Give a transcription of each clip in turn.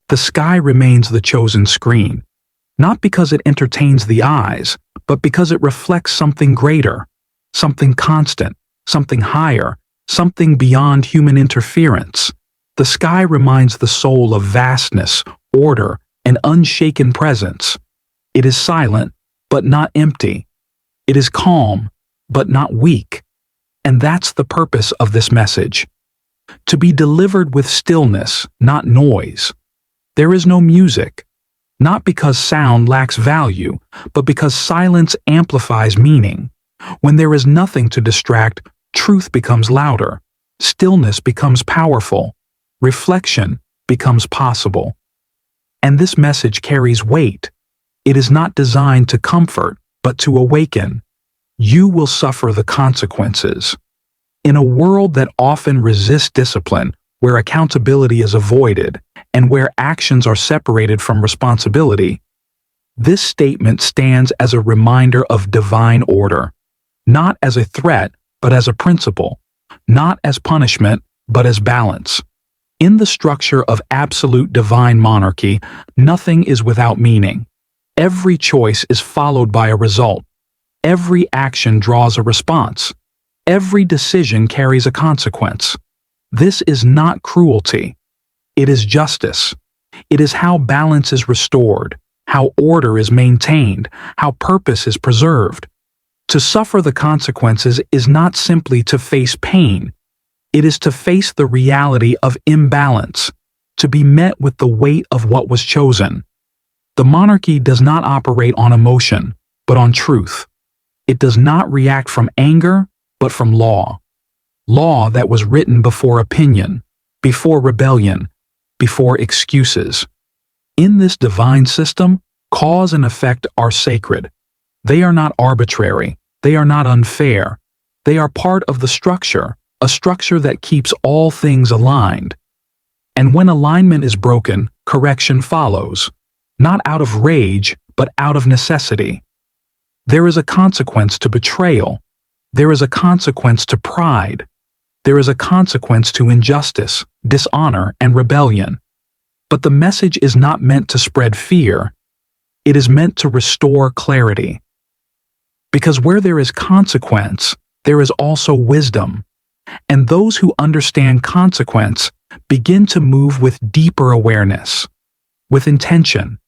The sky remains the chosen screen, not because it entertains the eyes, but because it reflects something greater, something constant, something higher, something beyond human interference. The sky reminds the soul of vastness, order, and unshaken presence. It is silent, but not empty. It is calm, but not weak. And that's the purpose of this message. To be delivered with stillness, not noise. There is no music, not because sound lacks value, but because silence amplifies meaning. When there is nothing to distract, truth becomes louder, stillness becomes powerful, reflection becomes possible. And this message carries weight. It is not designed to comfort, but to awaken. You will suffer the consequences. In a world that often resists discipline, where accountability is avoided, and where actions are separated from responsibility, this statement stands as a reminder of divine order, not as a threat, but as a principle, not as punishment, but as balance. In the structure of absolute divine monarchy, nothing is without meaning. Every choice is followed by a result. Every action draws a response. Every decision carries a consequence. This is not cruelty. It is justice. It is how balance is restored, how order is maintained, how purpose is preserved. To suffer the consequences is not simply to face pain. It is to face the reality of imbalance, to be met with the weight of what was chosen. The monarchy does not operate on emotion, but on truth. It does not react from anger, but from law. Law that was written before opinion, before rebellion, before excuses. In this divine system, cause and effect are sacred. They are not arbitrary. They are not unfair. They are part of the structure, a structure that keeps all things aligned. And when alignment is broken, correction follows, not out of rage, but out of necessity. There is a consequence to betrayal. There is a consequence to pride. There is a consequence to injustice, dishonor, and rebellion. But the message is not meant to spread fear. It is meant to restore clarity. Because where there is consequence, there is also wisdom. And those who understand consequence begin to move with deeper awareness, with intention,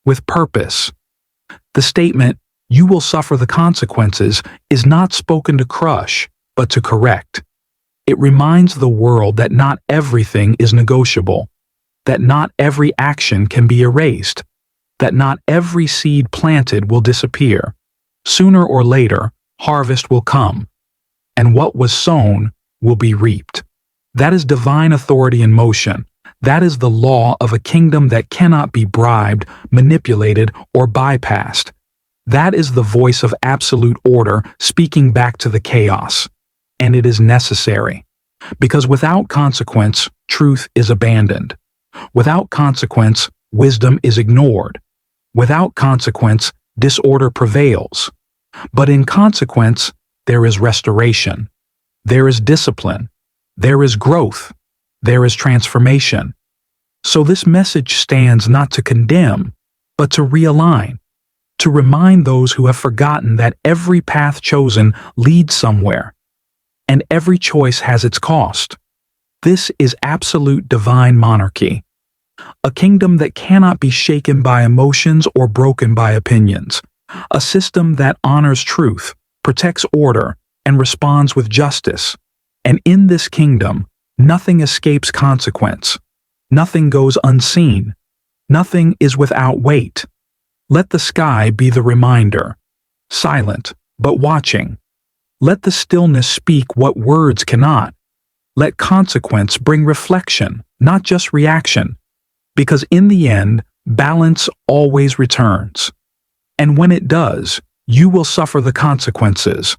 with purpose. The statement, "You will suffer the consequences," is not spoken to crush, but to correct. It reminds the world that not everything is negotiable, that not every action can be erased, that not every seed planted will disappear. Sooner or later, harvest will come, and what was sown will be reaped. That is divine authority in motion. That is the law of a kingdom that cannot be bribed, manipulated, or bypassed. That is the voice of absolute order speaking back to the chaos. And it is necessary. Because without consequence, truth is abandoned. Without consequence, wisdom is ignored. Without consequence, disorder prevails. But in consequence, there is restoration. There is discipline. There is growth. There is transformation. So this message stands not to condemn, but to realign, to remind those who have forgotten that every path chosen leads somewhere, and every choice has its cost. This is absolute divine monarchy, a kingdom that cannot be shaken by emotions or broken by opinions, a system that honors truth, protects order, and responds with justice. And in this kingdom, nothing escapes consequence. Nothing goes unseen. Nothing is without weight. Let the sky be the reminder, silent but watching. Let the stillness speak what words cannot. Let consequence bring reflection, not just reaction, because in the end, balance always returns. And when it does, you will suffer the consequences.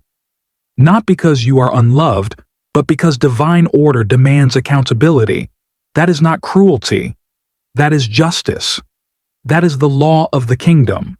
Not because you are unloved, but because divine order demands accountability. That is not cruelty. That is justice. That is the law of the kingdom.